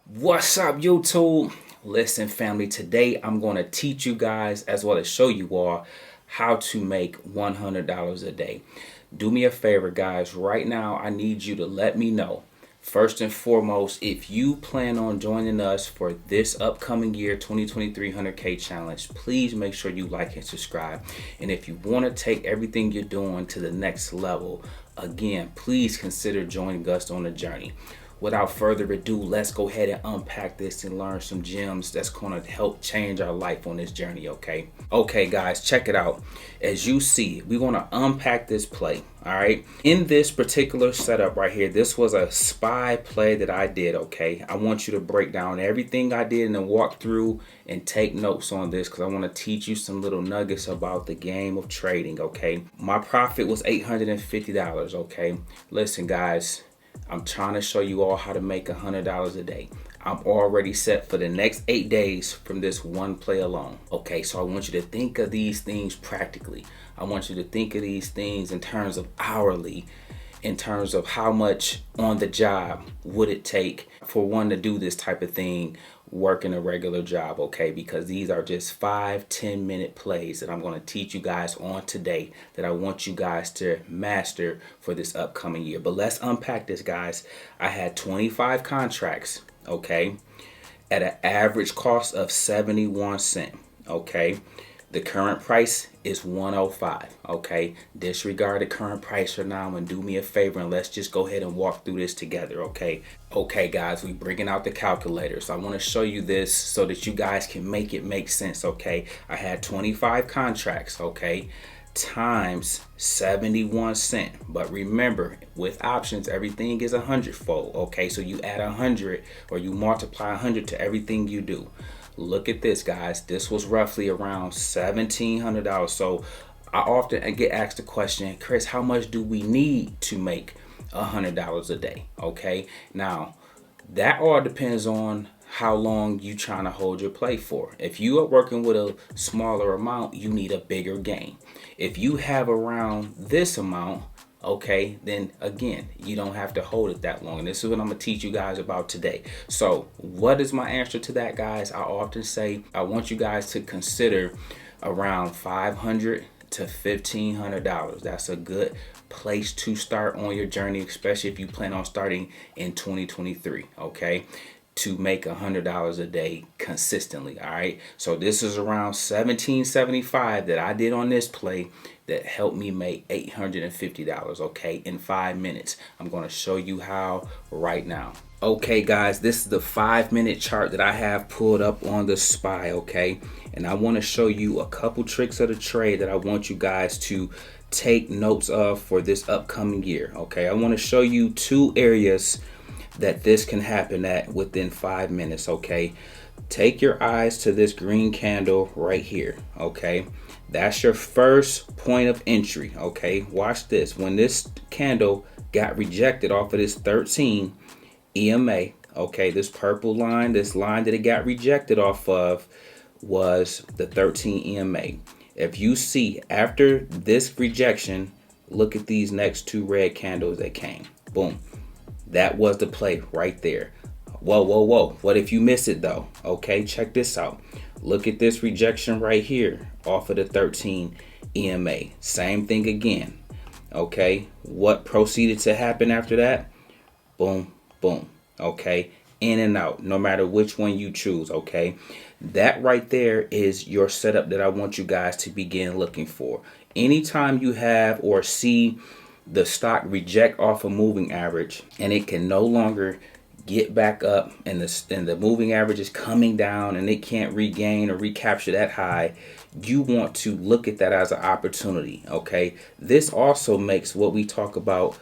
What's up, YouTube? Listen, family, today I'm going to teach you guys as well as show you all how to make $100 a day. Do me a favor, guys. Right now, I need you to let me know, first and foremost, if you plan on joining us for this upcoming year 2023 100K challenge. Please make sure you like and subscribe. And if you want to take everything you're doing to the next level, again, please consider joining us on the journey. Without further ado, let's go ahead and unpack this and learn some gems that's going to help change our life on this journey, okay? Okay, guys, check it out. As you see, we're going to unpack this play, all right? In this particular setup right here, this was a spy play that I did, okay? I want you to break down everything I did and then walk through and take notes on this because I want to teach you some little nuggets about the game of trading, okay? My profit was $850, okay? Listen, guys. I'm trying to show you all how to make $100 a day. I'm already set for the next 8 days from this one play alone. Okay, so I want you to think of these things practically. I want you to think of these things in terms of hourly, in terms of how much on the job would it take for one to do this type of thing working a regular job, okay? Because these are just 5-10 minute plays that I'm going to teach you guys on today that I want you guys to master for this upcoming year. But let's unpack this, guys. I had 25 contracts, okay, at an average cost of 71 cents, okay? The current price is 105, okay? Disregard the current price for now and do me a favor and let's just go ahead and walk through this together, okay? Okay, guys, we bringing out the calculator. So I want to show you this so that you guys can make it make sense, okay? I had 25 contracts, okay, times 71 cents. But remember, with options, everything is 100-fold, okay? So you add 100 or you multiply 100 to everything you do. Look at this, guys. This was roughly around $1,700. So I often get asked the question, Chris, how much do we need to make $100 a day? Okay, now that all depends on how long you trying to hold your play for. If you are working with a smaller amount, you need a bigger gain. If you have around this amount, okay, then again, you don't have to hold it that long. And this is what I'm going to teach you guys about today. So what is my answer to that, guys? I often say I want you guys to consider around $500 to $1,500. That's a good place to start on your journey, especially if you plan on starting in 2023, okay? To make $100 a day consistently. All right, so this is around $1,775 that I did on this play that helped me make $850, okay, in 5 minutes. I'm going to show you how right now. Okay, guys, this is the 5-minute chart that I have pulled up on the spy, okay, and I want to show you a couple tricks of the trade that I want you guys to take notes of for this upcoming year, okay. I want to show you 2 areas that this can happen at within 5 minutes, okay? Take your eyes to this green candle right here, okay? That's your first point of entry, okay? Watch this. When this candle got rejected off of this 13 EMA, okay, this purple line, this line that it got rejected off of was the 13 EMA. If you see after this rejection, look at these next 2 red candles that came. Boom. That was the play right there. Whoa, whoa, whoa. What if you miss it though? Okay, check this out. Look at this rejection right here off of the 13 EMA. Same thing again. Okay, what proceeded to happen after that? Boom, boom. Okay, in and out, no matter which one you choose. Okay, that right there is your setup that I want you guys to begin looking for. Anytime you have or see the stock reject off a moving average and it can no longer get back up and the moving average is coming down and it can't regain or recapture that high, you want to look at that as an opportunity, okay? This also makes what we talk about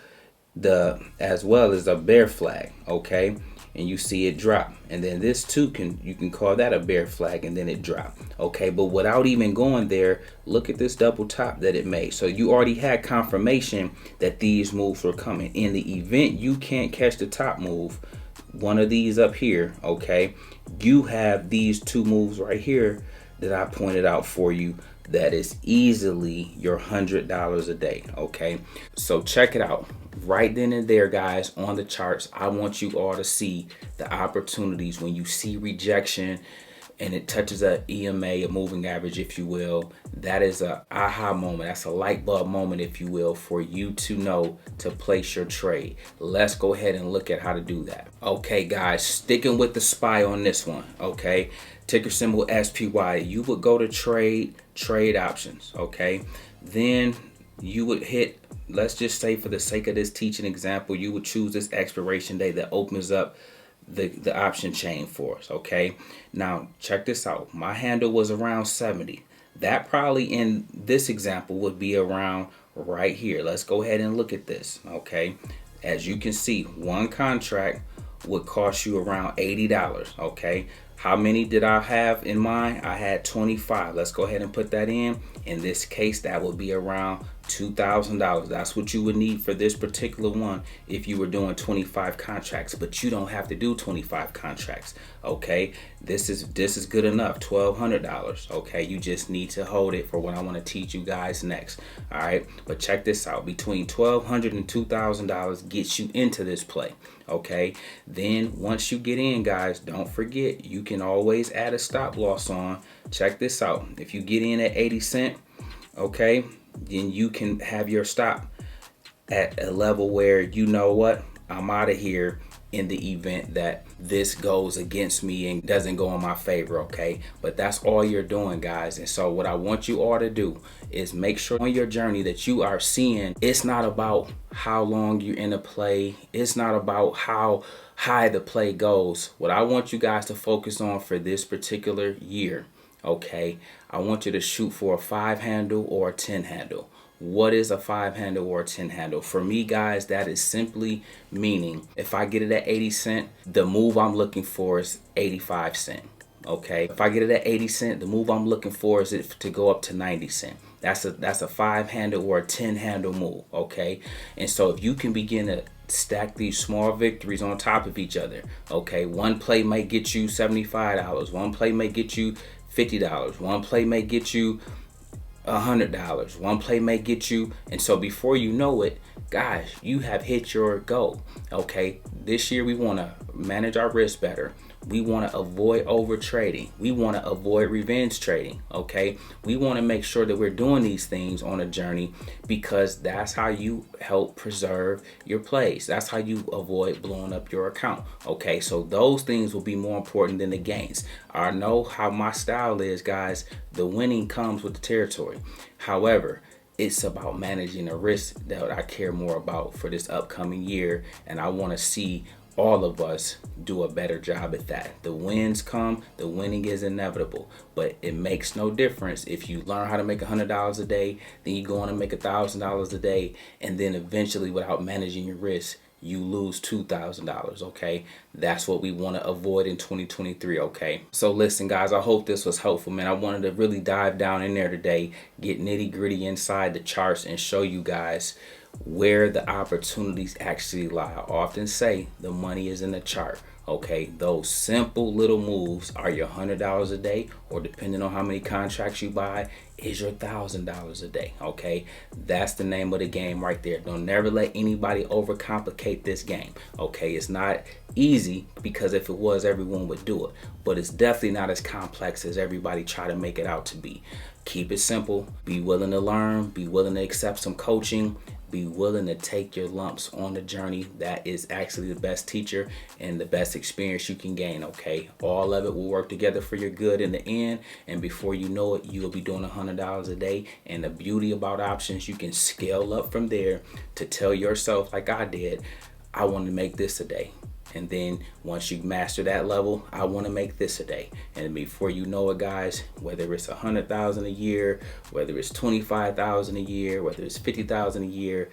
as well as a bear flag, okay? And you see it drop, and then this too you can call that a bear flag, and then it drop, okay? But without even going there, look at this double top that it made. So you already had confirmation that these moves were coming. In the event you can't catch the top move, one of these up here, okay, you have these 2 moves right here that I pointed out for you that is easily your $100 a day, okay? So check it out. right then and there, guys, on the charts, I want you all to see the opportunities when you see rejection and it touches a EMA, a moving average, if you will. That is a aha moment. That's a light bulb moment, if you will, for you to know to place your trade. Let's go ahead and look at how to do that. Okay, guys, sticking with the SPY on this one. Okay, ticker symbol SPY. You would go to trade options. Okay, then you would hit, let's just say for the sake of this teaching example, you would choose this expiration date that opens up the option chain for us. Okay, now check this out. My handle was around 70. That probably in this example would be around right here. Let's go ahead and look at this. Okay, as you can see, one contract would cost you around $80. Okay, how many did I have in mind? I had 25. Let's go ahead and put that in. In this case, that would be around $2,000. That's what you would need for this particular one if you were doing 25 contracts, but you don't have to do 25 contracts. Okay, this is good enough, $1,200. Okay, you just need to hold it for what I want to teach you guys next. All right, but check this out. Between $1,200 and $2,000 gets you into this play. Okay, then once you get in, guys, don't forget you can always add a stop loss on. Check this out. If you get in at 80 cents, okay, then you can have your stop at a level where you know what, I'm out of here in the event that this goes against me and doesn't go in my favor. Okay, but that's all you're doing, guys. And so what I want you all to do is make sure on your journey that you are seeing, it's not about how long you're in a play, it's not about how high the play goes. What I want you guys to focus on for this particular year, okay, I want you to shoot for a 5 handle or a 10 handle. What is a 5 handle or a 10 handle? For me, guys, that is simply meaning if I get it at 80 cents, the move I'm looking for is 85 cents. Okay, if I get it at 80 cents, the move I'm looking for is it to go up to 90 cents. That's a 5 handle or a 10 handle move. Okay, and so if you can begin to stack these small victories on top of each other, okay, one play may get you $75, one play may get you $50, one play may get you $100, one play may get you, and so before you know it, guys, you have hit your goal. Okay, this year we want to manage our risk better. We want to avoid over trading. We want to avoid revenge trading. Okay, we want to make sure that we're doing these things on a journey because that's how you help preserve your plays. That's how you avoid blowing up your account. Okay, so those things will be more important than the gains. I know how my style is, guys. The winning comes with the territory. However, it's about managing the risk that I care more about for this upcoming year, and I want to see all of us do a better job at that. The wins come, the winning is inevitable, but it makes no difference if you learn how to make $100 a day, then you go on and make $1,000 a day, and then eventually without managing your risk, you lose $2,000. Okay, that's what we want to avoid in 2023. Okay, so listen, guys, I hope this was helpful, man. I wanted to really dive down in there today, get nitty gritty inside the charts and show you guys where the opportunities actually lie. I often say the money is in the chart. Okay, those simple little moves are your $100 a day, or depending on how many contracts you buy, is your $1,000 a day. Okay, that's the name of the game right there. Don't never let anybody overcomplicate this game. Okay, it's not easy because if it was, everyone would do it, but it's definitely not as complex as everybody try to make it out to be. Keep it simple. Be willing to learn. Be willing to accept some coaching. Be willing to take your lumps on the journey. That is actually the best teacher and the best experience you can gain. Okay, all of it will work together for your good in the end, and before you know it, you'll be doing $100 a day. And the beauty about options, you can scale up from there to tell yourself, like I did, I want to make this a day. And then once you master that level, I want to make this a day. And before you know it, guys, whether it's 100,000 a year, whether it's 25,000 a year, whether it's 50,000 a year,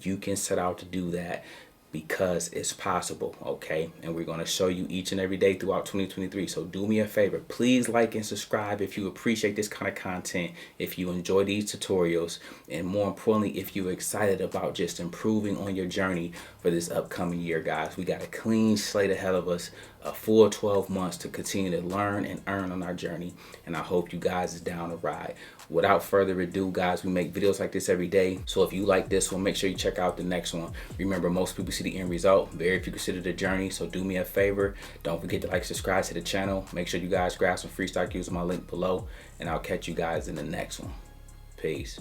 you can set out to do that because it's possible. Okay, and we're going to show you each and every day throughout 2023. So do me a favor, please like and subscribe if you appreciate this kind of content, if you enjoy these tutorials, and more importantly, if you're excited about just improving on your journey for this upcoming year. Guys, we got a clean slate ahead of us, a full 12 months to continue to learn and earn on our journey. And I hope you guys is down to ride. Without further ado, guys, we make videos like this every day. So if you like this one, make sure you check out the next one. Remember, most people see the end result. Very few consider the journey. So do me a favor. Don't forget to like, subscribe to the channel. Make sure you guys grab some free stock using my link below. And I'll catch you guys in the next one. Peace.